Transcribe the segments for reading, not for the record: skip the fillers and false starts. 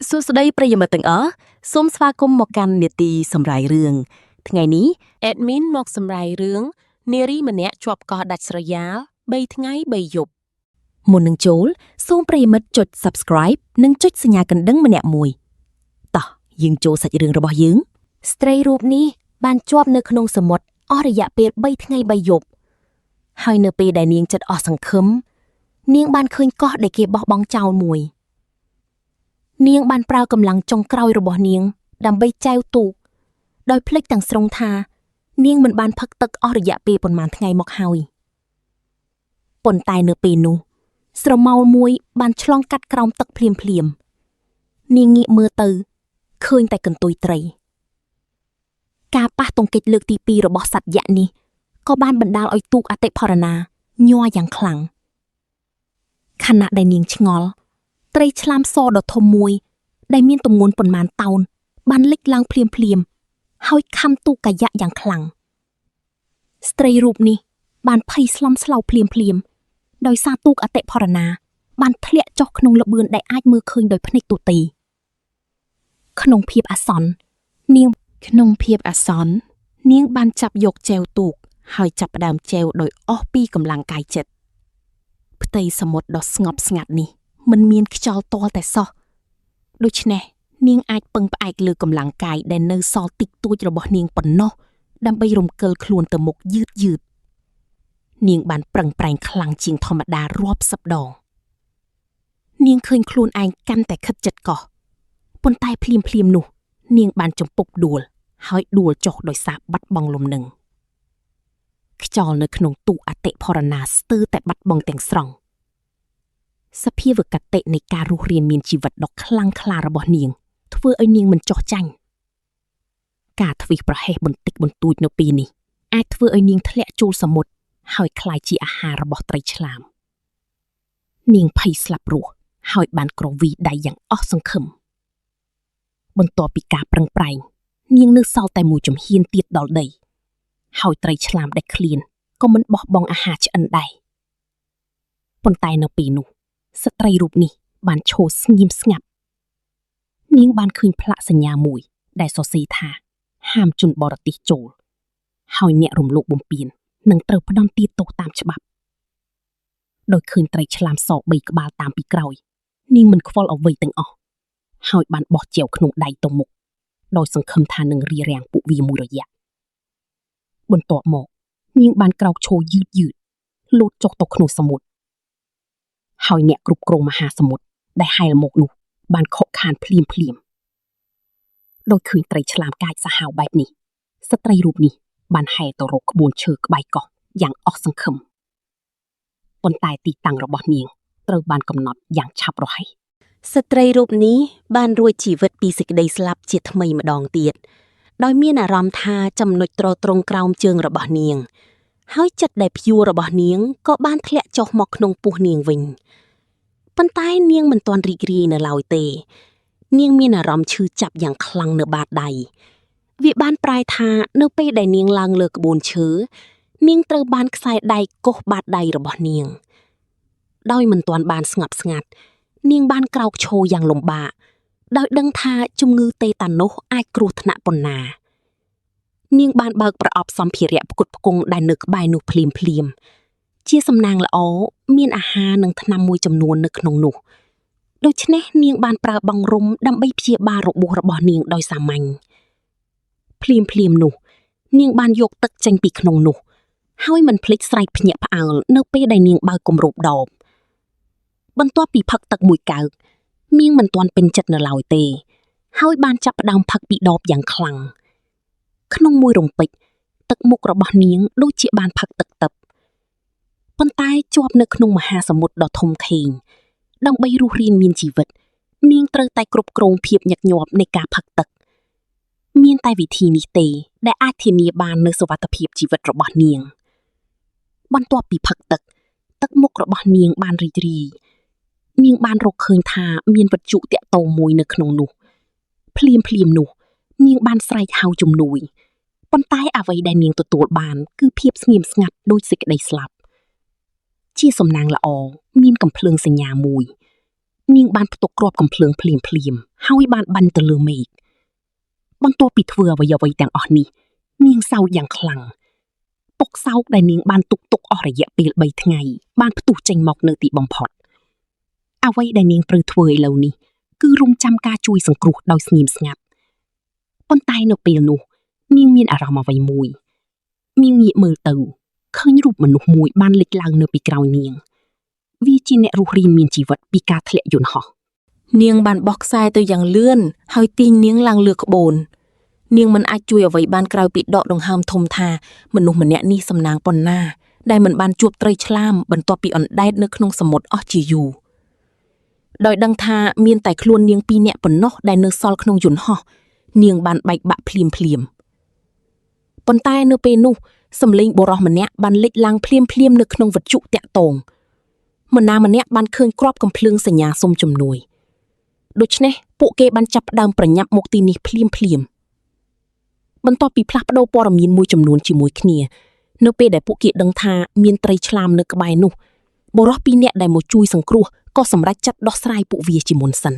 សួស្តីប្រិយមិត្តទាំងអស់សូមស្វាគមន៍មកកាន់នេតិសម្រាយរឿងថ្ងៃនេះ admin មកសម្រាយរឿងនារីម្នាក់ជាប់កោះដាច់ស្រយាល3ថ្ងៃ3យប់មុននឹងចូលសូមប្រិយមិត្តចុច Subscribe និងចុចសញ្ញាកណ្ដឹងម្នាក់មួយតោះយើងចូលសាច់រឿងរបស់យើងស្ត្រីរូបនេះបានជាប់នៅក្នុងសមុទ្រអស់រយៈពេល3ថ្ងៃ3យប់ហើយនៅពេលដែលនាងចិត្តអស់សង្ឃឹមនាងបានឃើញកោះដែលគេបោះបង់ចោលមួយនាងបានប្រើកម្លាំងចុងក្រោយរបស់នាងដើម្បីចែវទូកដោយភ្លេចទាំងស្រុងថានាងមិនបានផឹកទឹកអស់រយៈពេលប៉ុន្មានថ្ងៃមកហើយប៉ុន្តែនៅពេលនោះស្រមោលមួយបានឆ្លងកាត់ក្រោមទឹកភ្លាមនាងងាកមើលទៅឃើញតែកន្ទុយត្រីការប៉ះទង្គិចលើកទី2របស់សត្វយក្សនេះក៏បានបណ្ដាលឲ្យទូកអតិផរណាញ័រយ៉ាងខ្លាំងខណៈដែលនាងឆ្ងល់ត្រីឆ្លាមសដ៏ធំមួយដែលមានទម្ងន់ប៉ុន្មានតោនបានលេចឡើងភ្លាមហើយខំទូកកាយ៉ាក់យ៉ាងខ្លាំងស្ត្រីរូបនេះបានភ័យស្លន់ស្លោភ្លាមដោយសារទូកអតិផរណាបានធ្លាក់ចុះក្នុងល្បឿនដែលអាចមើលឃើញដោយភ្នែកទទេក្នុងភាពអាសន្ននាងបានចាប់យកចែវទូកហើយចាប់ផ្ដើមចែវដោយអស់ពីកម្លាំងកាយចិត្តផ្ទៃសមុទ្រដ៏ស្ងប់ស្ងាត់នេះមិនមានខ្យល់ទាល់តែសោះដូច្នេះនាងអាចពឹងផ្អែកលើកម្លាំងកាយដែលនៅសល់តិចតួចរបស់នាងប៉ុណ្ណោះដើម្បីរំកិលខ្លួនទៅមុខយឺតនាងបានប្រឹងប្រែងខ្លាំងជាងធម្មតារាប់សិបដងនាងឃើញខ្លួនឯងកាន់តែខិតជិតកោះប៉ុន្តែភ្លាមនោះនាងបានចំពុកដួលហើយដួលចុះដោយសារបាត់បង់លំនឹងខ្យល់នៅក្នុងទូកអតិផរណាស្ទើរតែបាត់បង់ទាំងស្រុងសភាវគតិនៃការរស់រានមានជីវិតដ៏ខ្លាំងក្លារបស់នាងធ្វើឲ្យនាងមិនចោះចាញ់ការធ្វេសប្រហែសបន្តិចបន្តួចនៅពេលនេះអាចធ្វើឲ្យនាងធ្លាក់ចូលសមុទ្រហើយក្លាយជាអាហាររបស់ត្រីឆ្លាមនាងភ័យស្លាប់រស់ហើយបានក្រវីដៃយ៉ាងអស់សង្ឃឹមបន្ទាប់ពីការប្រឹងប្រែងនាងនៅសល់តែមួយជំហានទៀតដល់ដីហើយត្រីឆ្លាមដែលឃ្លានក៏មិនបោះបង់អាហារឆ្អិនដែរប៉ុន្តែនៅពេលនោះស្ត្រីរូបនេះបានឈរស្ងៀមស្ងាត់នាងបានឃើញផ្លាកសញ្ញាមួយដែលសរសេរថាហាមជនបរទេសចូលហើយអ្នករំលោភបំពាននឹងត្រូវផ្ដន្ទាទោសតាមច្បាប់ដោយឃើញត្រីឆ្លាមស3ក្បាលតាមពីក្រោយនាងមិនខ្វល់អ្វីទាំងអស់ហើយបានបោះចែវក្នុងដៃទៅមុខដោយសង្ឃឹមថានឹងរារាំងពួកវាមួយរយៈបន្ទាប់មកនាងបានក្រោកឈរយឺតលោតចុះទៅក្នុងសមុទ្រហើយអ្នកគ្រប់គ្រងមហាសមុទ្រដែលហែលមកនោះបានខកខានភ្លាមដោយឃើញត្រីឆ្លាមកាចសាហាវបែបនេះស្ត្រីរូបនេះបានហែលទៅរកក្បួនឈើក្បែរកោះយ៉ាងអស់សង្ឃឹមប៉ុន្តែទីតាំងរបស់នាងត្រូវបានកំណត់យ៉ាងឆាប់រហ័សស្ត្រីរូបនេះបានរួចជីវិតពីសេចក្តីស្លាប់ជាថ្មីម្ដងទៀតដោយមានអារម្មណ៍ថាចំណុចទ្រទ្រង់ក្រោមជើងរបស់នាងហើយចិត្តដែលព្យួររបស់នាងក៏បានធ្លាក់ចុះមកក្នុងពោះនាងវិញប៉ុន្តែនាងមិនទាន់រីករាយនៅឡើយទេនាងមានអារម្មណ៍ឈឺចាប់យ៉ាងខ្លាំងនៅបាតដៃវាបានប្រែថានៅពេលដែលនាងឡើងលើក្បួនឈើនាងត្រូវបានខ្សែដៃកោសបាតដៃរបស់នាងដោយមិនទាន់បានស្ងប់ស្ងាត់នាងបានក្រោកឈរយ៉ាងលំបាកដោយដឹងថាជំងឺតេតាណូសអាចគ្រោះថ្នាក់ប៉ុណ្ណានាងបានបើកប្រអប់សម្ភារៈផ្គត់ផ្គង់ដែលនៅក្បែរនោះភ្លាមជាសំណាងល្អមានអាហារនិងថ្នាំមួយចំនួននៅក្នុងនោះដូច្នេះនាងបានប្រើបង់រុំដើម្បីព្យាបាលរបួសរបស់នាងដោយសាមញ្ញភ្លាមនោះនាងបានយកទឹកចេញពីក្នុងនោះហើយមិនភ្លេចស្រែកភ្ញាក់ផ្អើលនៅពេលដែលនាងបើកគម្របដបបន្ទាប់ពីផឹកទឹកមួយកែវនាងមិនទាន់ពេញចិត្តនៅឡើយទេហើយបានចាប់ផ្ដើមផឹកពីដបយ៉ាងខ្លាំងក្នុងមួយរំពេចទឹកមុខរបស់នាងដូចជាបានផឹកទឹកទឹកប៉ុន្តែជាប់នៅក្នុងមហាសមុទ្រដ៏ធំធេងដើម្បីរស់រានមានជីវិតនាងត្រូវតែគ្រប់គ្រងភាពញឹកញាប់នៃការផឹកទឹកមានតែវិធីនេះទេដែលអាចធានាបាននូវសុវត្ថិភាពជីវិតរបស់នាងបន្ទាប់ពីផឹកទឹកមុខរបស់នាងបានរីករាយនាងបានរកឃើញថាមានវត្ថុតាក់ទងមួយនៅក្នុងនោះភ្លាមនោះនាងបានស្រែកហៅជំនួយប៉ុន្តែអ្វីដែលនាងទទួលបានគឺភាពស្ងៀមស្ងាត់ដូចសេចក្តីស្លាប់ជាសំណាងល្អមានកំភ្លើងសញ្ញាមួយ នាងបានផ្ទុកគ្រាប់កំភ្លើងភ្លាមហើយបានបាញ់ទៅលើមេឃបន្ទាប់ពីធ្វើអ្វីៗទាំងអស់នេះនាងសោកយ៉ាងខ្លាំងពុកសោកដែលនាងបានទុកអស់រយៈពេល3ថ្ងៃបានផ្ទុះចេញមកនៅទីបំផុតអ្វីដែលនាងត្រូវធ្វើឥឡូវនេះគឺរងចាំការជួយសង្គ្រោះដោយស្ងៀមស្ងាត់ប៉ុន្តែនៅពេលនោះនាងមានអារម្មណ៍អ្វីមួយនាងងាកមើលទៅឃើញរូបមនុស្សមួយបានលេចឡើងនៅពីក្រោយនាងវាជាអ្នករស់រានមានជីវិតពីការធ្លាក់យន្តហោះនាងបានបោះខ្សែទៅយ៉ាងលឿនហើយទាញនាងឡើងលើក្បូននាងមិនអាចជួយអ្វីបានក្រៅពីដកដង្ហើមធំថាមនុស្សម្នាក់នេះសំណាងប៉ុណ្ណាដែលមិនបានជួបត្រីឆ្លាមបន្ទាប់ពីអណ្ដែតនៅក្នុងសមុទ្រអស់ជាយូរដោយដឹងថាមានតែខ្លួននាង2នាក់ប៉ុណ្ណោះដែលនៅសល់ក្នុងយន្តហោះនាងបានបែកបាក់ភ្លាមប៉ុន្តែនៅពេលនោះសម្លេងបុរសម្នាក់បានលេចឡើងភ្លាមនៅក្នុងវិទ្យុតាក់ទងម្នាក់បានឃើញគ្រាប់កំភ្លើងសញ្ញាសុំជំនួយដូច្នេះពួកគេបានចាប់ផ្ដើមប្រញាប់មកទីនេះភ្លាមបន្ទាប់ពីផ្លាស់ប្ដូរព័ត៌មានមួយចំនួនជាមួយគ្នានៅពេលដែលពួកគេដឹងថាមានត្រីឆ្លាមនៅក្បែរនោះបុរស2នាក់ដែលមកជួយសង្គ្រោះក៏សម្រេចចិត្តដោះស្រាយពួកវាជាមុនសិន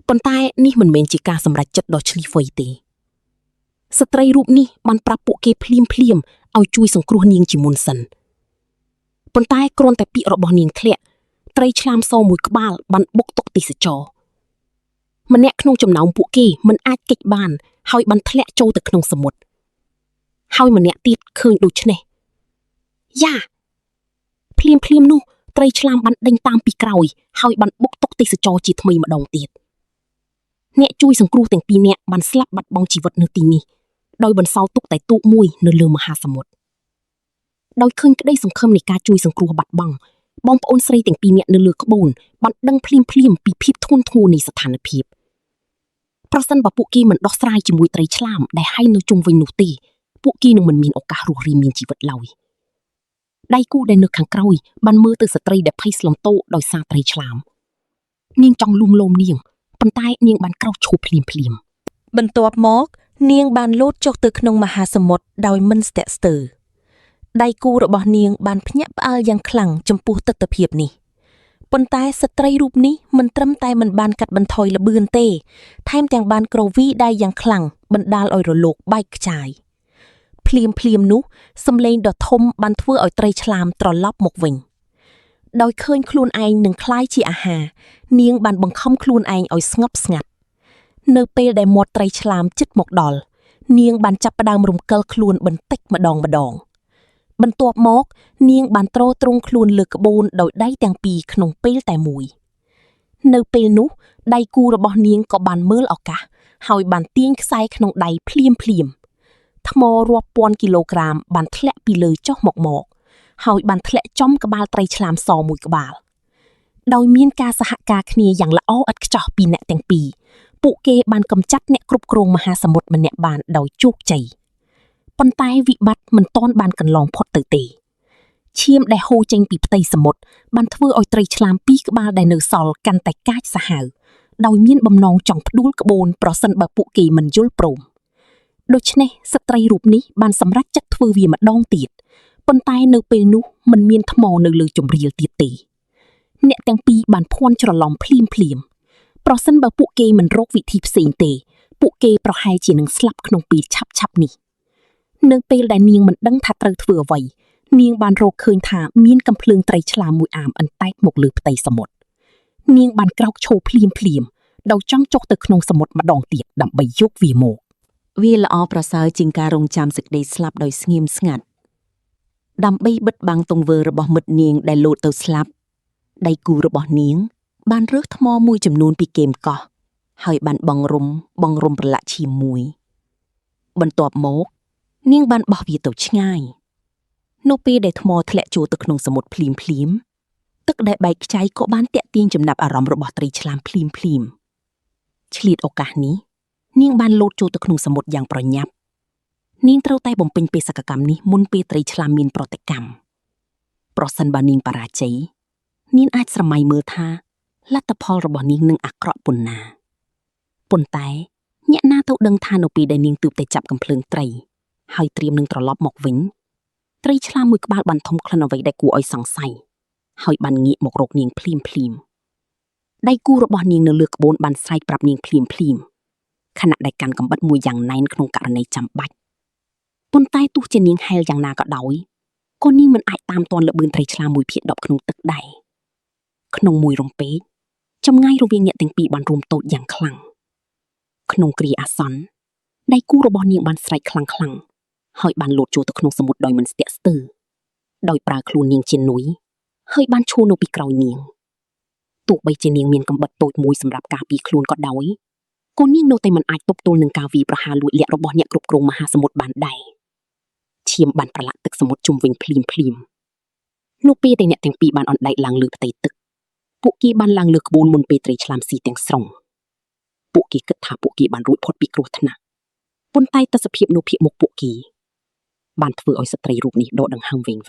ប៉ុន្តែនេះមិនមែនជាការសម្រេចចិត្តដ៏ឆ្លៀសវៃទេស្ត្រីរូបនេះបានប្រាប់ពួកគេភ្លាមឲ្យជួយសង្គ្រោះនាងជាមុនសិនប៉ុន្តែគ្រាន់តែពាក្យរបស់នាងធ្លាក់ត្រីឆ្លាមសមួយក្បាលបានបុកទុកទេសចរម្នាក់ក្នុងចំណោមពួកគេមិនអាចគេចបានហើយបានធ្លាក់ចូលទៅក្នុងសមុទ្រហើយម្នាក់ទៀតឃើញដូច្នេះយ៉ាភ្លាមនោះត្រីឆ្លាមបានដេញតាមពីក្រោយហើយបានបុកទុកទេសចរជាថ្មីម្ដងទៀតអ្នកជួយសង្គ្រោះទាំង2នាក់បានស្លាប់បាត់បង់ជីវិតនៅទីនេះដោយបន្សល់ទុកតែទូកមួយនៅលើមហាសមុទ្រដោយឃើញក្តីសង្ឃឹមនៃការជួយសង្គ្រោះបាត់បង់បងប្អូនស្រីទាំង2នាក់នៅលើក្បូនបានដឹងភ្លាមពីភាពធ្ងន់ធ្ងរនៃស្ថានភាពប្រសិនបើពួកគេមិនដោះស្រាយជាមួយត្រីឆ្លាមដែលហែងនៅជុំវិញនោះទេពួកគេនឹងមិនមានឱកាសរស់រានមានជីវិតឡើយដៃគូដែលនៅខាងក្រោយបានមើលទៅស្ត្រីដែលភ័យស្លន់តូដោយសារត្រីឆ្លាមនាងចង់លួងលោមនាងប៉ុន្តែនាងបានក្រោកឈរភ្លាមបន្ទាប់មកនាងបានលោតចុះទៅក្នុងមហាសមុទ្រដោយមិនស្ទាក់ស្ទើរដៃគូរបស់នាងបានភ្ញាក់ផ្អើលយ៉ាងខ្លាំងចំពោះទិដ្ឋភាពនេះប៉ុន្តែស្ត្រីរូបនេះមិនត្រឹមតែមិនបានកាត់បន្ថយល្បឿនទេថែមទាំងបានក្រវីដៃយ៉ាងខ្លាំងបណ្ដាលឲ្យរលកបែកខ្ចាយភ្លាមនោះសំឡេងដ៏ធំបានធ្វើឲ្យត្រីឆ្លាមត្រឡប់មកវិញដោយឃើញខ្លួនឯងនឹងក្លាយជាអាហារនាងបានបង្ខំខ្លួនឯងឲ្យស្ងប់ស្ងាត់នៅពេលដែលមាត់ត្រីឆ្លាមជិតមកដល់នាងបានចាប់ផ្ដើមរំកិលខ្លួនបន្តិចម្ដងបន្ទាប់មកនាងបានទ្រទ្រង់ខ្លួនលើក្បូនដោយដៃទាំងពីរក្នុងពេលតែមួយនៅពេលនោះដៃគូរបស់នាងក៏បានមើលឱកាសហើយបានទាញខ្សែក្នុងដៃភ្លាមថ្មរាប់ពាន់គីឡូក្រាមបានធ្លាក់ពីលើចុះមកហើយបានធ្លាក់ចំក្បាលត្រីឆ្លាមសមួយក្បាលដោយមានការសហការគ្នាយ៉ាងល្អឥតខ្ចោះពីអ្នកទាំងពីរពួកគេបានកម្ចាត់អ្នកគ្រប់គ្រងមហាសមុទ្រម្នាក់បានដោយជោគជ័យប៉ុន្តែវិបត្តិមិនទាន់បានកន្លងផុតទៅទេឈាមដែលហូរចេញពីផ្ទៃសមុទ្របានធ្វើឲ្យត្រីឆ្លាម2ក្បាលដែលនៅសល់កាន់តែកាចសាហាវដោយមានបំណងចង់ផ្ដួលក្បូនប្រសិនបើពួកគេមិនយល់ព្រមដូច្នេះស្ត្រីរូបនេះបានសម្រេចចិត្តធ្វើវាម្ដងទៀតប៉ុន្តែនៅពេលនោះមិនមានថ្មនៅលើជម្រាលទៀតទេអ្នកទាំងពីរបានភ័ន្តច្រឡំភ្លាមប្រសិនបើពួកគេមិនរកវិធីផ្សេងទេពួកគេប្រហែលជានឹងស្លាប់ក្នុងពេលឆាប់នេះនៅពេលដែលនាងមិនដឹងថាត្រូវធ្វើអ្វីនាងបានរកឃើញថាមានកំភ្លើងត្រីឆ្លាមមួយអាមអន្តែកមកលើផ្ទៃសមុទ្រនាងបានក្រោកឈរភ្លាមដោយចង់ចុះទៅក្នុងសមុទ្រម្ដងទៀតដើម្បីយកវាមកវាល្អប្រសើរជាងការរងចាំសេចក្តីស្លាប់ដោយស្ងៀមស្ងាត់ដើម្បីបិទបាំងទង្វើរបស់មិត្តនាងដែលលោតទៅស្លាប់ដៃគូរបស់នាងបានរើសថ្មមួយចំនួនពីគែមកោះហើយបានបង់រុំប្រឡាក់ឈាមមួយបន្ទាប់មកនាងបានបោះវាទៅឆ្ងាយនៅពេលដែលថ្មធ្លាក់ចូលទៅក្នុងសមុទ្រភ្លាមទឹកដែលបែកខ្ចាយក៏បានទាក់ទាញចំណាប់អារម្មណ៍របស់ត្រីឆ្លាមភ្លាមឆ្លៀតឱកាសនេះនាងបានលោតចូលទៅក្នុងសមុទ្រយ៉ាងប្រញាប់នាងត្រូវតែបំពេញបេសកកម្មនេះមុនពេលត្រីឆ្លាមមានប្រតិកម្មប្រសិនបើនាងបរាជ័យនាងអាចស្រមៃមើលថាលទ្ធផលរបស់នាងនឹងអាក្រក់ប៉ុណ្ណាប៉ុន្តែអ្នកណាទៅដឹងថានៅពេលដែលនាងទើបតែចាប់កំភ្លើងត្រីហើយត្រៀមនឹងត្រឡប់មកវិញត្រីឆ្លាមមួយក្បាលបានធំក្លិនអ្វីដែលគួរឲ្យសង្ស័យហើយបានងាកមករកនាងភ្លាម ដៃគូរបស់នាងនៅលើក្បូនបានស្រែកប្រាប់នាងភ្លាមខណៈដែលកាន់កំបិតមួយយ៉ាងណែនក្នុងករណីចាំបាច់ប៉ុន្តែទោះជានាងហែលយ៉ាងណាក៏ដោយក៏នាងមិនអាចតាមទាន់ល្បឿនត្រីឆ្លាមមួយភាគ10ក្នុងទឹកដែរក្នុងមួយរំពេចចម្ងាយរវាងអ្នកទាំងពីរបានរួមតូចយ៉ាងខ្លាំងក្នុងគ្រាអាសន្នដៃគូរបស់នាងបានស្រែកខ្លាំងហើយបានលោតចូលទៅក្នុងសមុទ្រដោយមិនស្ទាក់ស្ទើរដោយប្រើខ្លួននាងជានុយហើយបានឈរនៅពីក្រោយនាងទោះបីជានាងមានកំបិតតូចមួយសម្រាប់ការពារខ្លួនក៏ដោយក៏នាងនៅតែមិនអាចទប់ទល់នឹងការវាយប្រហារលួចលាក់របស់អ្នកគ្រប់គ្រងមហាសមុទ្របានដែរឈាមបានប្រឡាក់ទឹកសមុទ្រជុំវិញភ្លាមនោះពេលដែលអ្នកទាំងពីរបានអណ្ដែតឡើងលើផ្ទៃទឹកពួកគេបានឡើងលើក្បូនមុនពេលត្រីឆ្លាមស៊ីទាំងស្រុងពួកគេគិតថាពួកគេបានរួចផុតពីគ្រោះថ្នាក់ប៉ុន្តែទស្សនភាពនៅភាគមុខពួកគេបានធ្វើឲ្យស្ត្រីរូបនេះដកដង្ហើមវែង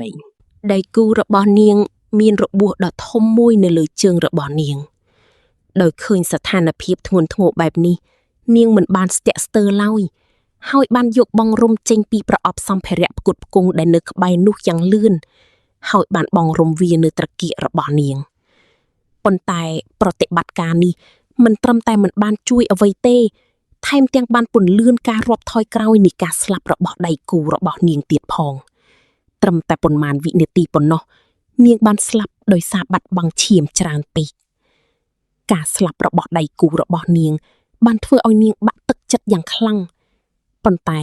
ដៃគូរបស់នាងមានរបួសដ៏ធំមួយនៅលើជើងរបស់នាងដោយឃើញស្ថានភាពធ្ងន់ធ្ងរបែបនេះនាងមិនបានស្ទាក់ស្ទើរឡើយហើយបានយកបង់រំចេញពីប្រអប់សម្ភារៈផ្គត់ផ្គង់ដែលនៅក្បែរនោះយ៉ាងលឿនហើយបានបង់រំវានៅត្រគាករបស់នាងប៉ុន្តែប្រតិបត្តិការនេះមិនត្រឹមតែមិនបានជួយអ្វីទេថែមទាំងបានពន្លឿនការរាប់ថយក្រោយនៃការស្លាប់របស់ដៃគូរបស់នាងទៀតផងត្រឹមតែប៉ុន្មានវិនាទីប៉ុណ្ណោះនាងបានស្លាប់ដោយសារបាត់បង់ឈាមច្រើនពេកការស្លាប់របស់ដៃគូរបស់នាងបានធ្វើឲ្យនាងបាក់ទឹកចិត្តយ៉ាងខ្លាំងប៉ុន្តែ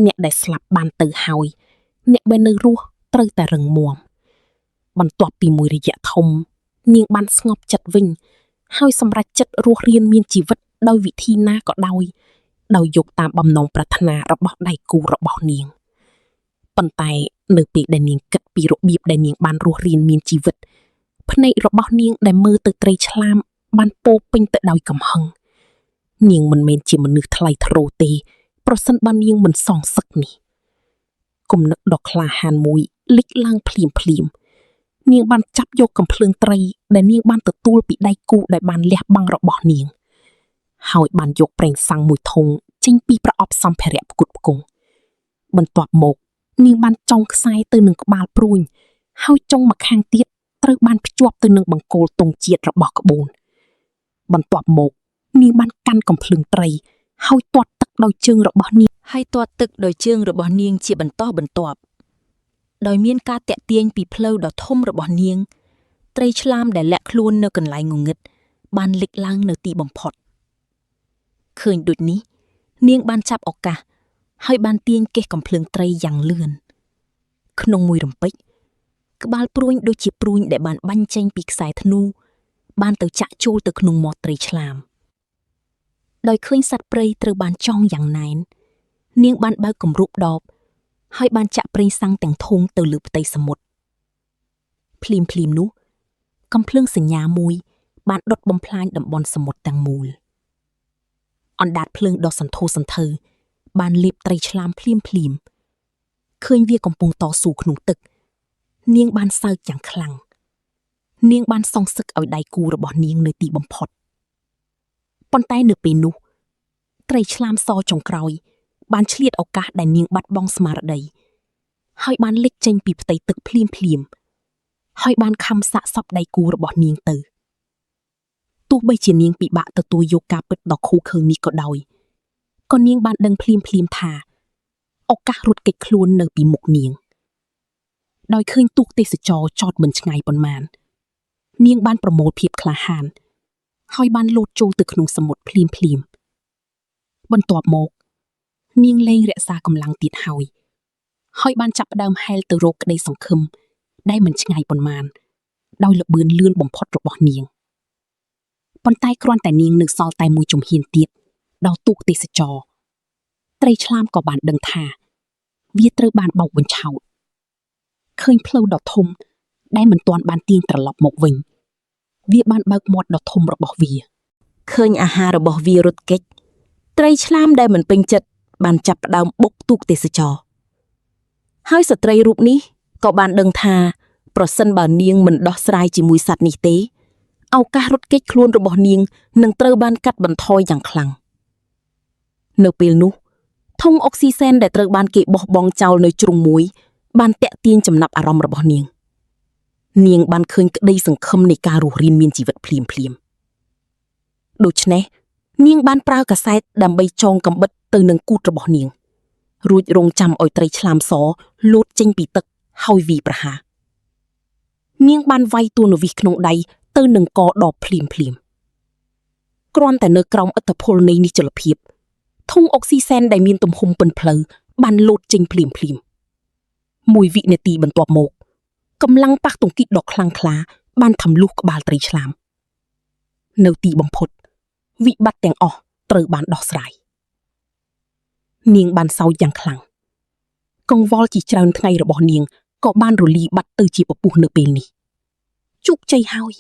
អ្នកដែលស្លាប់បានទៅហើយអ្នកដែលនៅរស់ត្រូវតែរឹងមាំបន្ទាប់ពីមួយរយៈធំនាងបានស្ងប់ចិត្តវិញហើយសម្រេចចិត្តរស់រានមានជីវិតដោយវិធីណាក៏ដោយយកតាមបំណងប្រាថ្នារបស់ដៃគូរបស់នាងប៉ុន្តែនៅពេលដែលនាងគិតពីរបៀបដែលនាងបានរស់រានមានជីវិតភ្នែករបស់នាងដែលមើលទៅត្រីឆ្លាមបានពោពេញទៅដោយកំហឹងនាងមិនមែនជាមនុស្សថ្លៃថ្នូរទេប្រសិនបើនាងមិនសងសឹកនេះគំនឹកដ៏ក្លាហានមួយលេចឡើងភ្លាមនាងបានចាប់យកកំភ្លើងត្រីដែលនាងបានទទួលពីដៃគូដែលបានលះបង់របស់នាងហើយបានយកប្រេងសាំងមួយធុងចេញពីប្រអប់សម្ភារៈផ្គត់ផ្គង់បន្ទាប់មកនាងបានចងខ្សែទៅនឹងក្បាលព្រួញហើយចុងម្ខាងទៀតត្រូវបានភ្ជាប់ទៅនឹងបង្គោលទង់ជាតិរបស់ក្បូនបន្ទាប់មកនាងបានកាន់កំភ្លើងត្រីហើយទាត់ទឹកដោយជើងរបស់នាងជាបន្តបន្ទាប់ដោយមានការតាក់ទាញពីផ្លូវដ៏ធំរបស់នាងត្រីឆ្លាមដែលលាក់ខ្លួននៅកន្លែងងងឹតបានលេចឡើងនៅទីបំផុតឃើញដូចនេះនាងបានចាប់ឱកាសហើយបានទាញកេះកំភ្លើងត្រីយ៉ាងលឿនក្នុងមួយរំពេចក្បាលព្រួញដូចជាព្រួញដែលបានបាញ់ចេញពីខ្សែធ្នូបានទៅចាក់ចូលទៅក្នុងមាត់ត្រីឆ្លាមដោយឃើញសត្វព្រៃត្រូវបានចងយ៉ាងណែននាងបានបើកគម្របដបហើយបានចាក់ប្រេងសាំងទាំងធុងទៅលើផ្ទៃសមុទ្រភ្លាមនោះកំភ្លើងសញ្ញាមួយបានដុតបំផ្លាញតំបន់សមុទ្រទាំងមូលអណ្ដាតភ្លើងដ៏សន្ធោសន្ធៅបានលេបត្រីឆ្លាមភ្លាមឃើញវាកំពុងតស៊ូក្នុងទឹកនាងបានសើចយ៉ាងខ្លាំងនាងបានសងសឹកឲ្យដៃគូរបស់នាងនៅទីបំផុតប៉ុន្តែនៅពេលនោះត្រីឆ្លាមសចុងក្រោយបានឆ្លៀតឱកាសដែលនាងបាត់បង់ស្មារតីហើយបានលេចចេញពីផ្ទៃទឹកភ្លាមហើយបានខំសាកសពដៃគូរបស់នាងទៅទោះបីជានាងពិបាកទទួលយកការពិតដ៏ឃោឃៅនេះក៏ដោយក៏នាងបានដឹងភ្លាមថាឱកាសរត់គេចខ្លួននៅពីមុខនាងដោយឃើញទូកទេសចរចតមិនឆ្ងាយប៉ុន្មាននាងបានប្រមូលភាពក្លាហានហើយបានលោតចូលទៅក្នុងសមុទ្រភ្លាមបន្ទាប់មកនាងលែងរក្សាកម្លាំងទៀតហើយបានចាប់ផ្ដើមហែលទៅរកក្តីសង្ឃឹមដែលមិនឆ្ងាយប៉ុន្មានដោយល្បឿនលឿនបំផុតរបស់នាងប៉ុន្តែគ្រាន់តែនាងនៅសល់តែមួយជំហានទៀតដល់ទូកទេសចរត្រីឆ្លាមក៏បានដឹងថាវាត្រូវបានបោកបញ្ឆោតឃើញផ្លូវដ៏ធំដែលមិនទាន់បានទាញត្រឡប់មកវិញវាបានបើកមាត់ដ៏ធំរបស់វាឃើញអាហាររបស់វារត់គេចត្រីឆ្លាមដែលមិនពេញចិត្តបានចាប់ផ្ដើមបុកទូកទេសចរហើយស្ត្រីរូបនេះក៏បានដឹងថាប្រសិនបើនាងមិនដោះស្រាយជាមួយសត្វនេះទេឱកាសរត់គេចខ្លួនរបស់នាងនឹងត្រូវបានកាត់បន្ថយយ៉ាងខ្លាំងនៅពេលនោះធុងអុកស៊ីសែនដែលត្រូវបានគេបោះបង់ចោលនៅជ្រុងមួយបានតាក់ទាញចំណាប់អារម្មណ៍របស់នាងបានឃើញក្តីសង្ឃឹមនៃការរស់រានមានជីវិតភ្លាម ដូច្នេះនាងបានប្រើកាសែតដើម្បីចងកំបិតទៅនឹងគូតរបស់នាងរួចរងចាំឲ្យត្រីឆ្លាមសលោតចេញពីទឹកហើយវាយប្រហារនាងបានវាយទួនវិសក្នុងដៃទៅនឹងកដបភ្លាមគ្រាន់តែនៅក្រោមឥទ្ធិពលនៃនិច្ចលភាពធុងអុកស៊ីសែនដែលមានទំហំប៉ុនផ្លូវបានលោតចេញភ្លាមមួយវិនាទីបន្ទាប់មកកម្លាំងប៉ះទង្គិចដ៏ខ្លាំងក្លាបានថំលុះក្បាលត្រីឆ្លាមនៅទីបំផុតវិបត្តិទាំងអស់ត្រូវបានដោះស្រាយនាងបានសោយយ៉ាងខ្លាំងកង្វល់ជាច្រើនថ្ងៃរបស់នាងក៏បានរលាយបាត់ទៅជាពពុះនៅពេលនេះជោគជ័យហើយ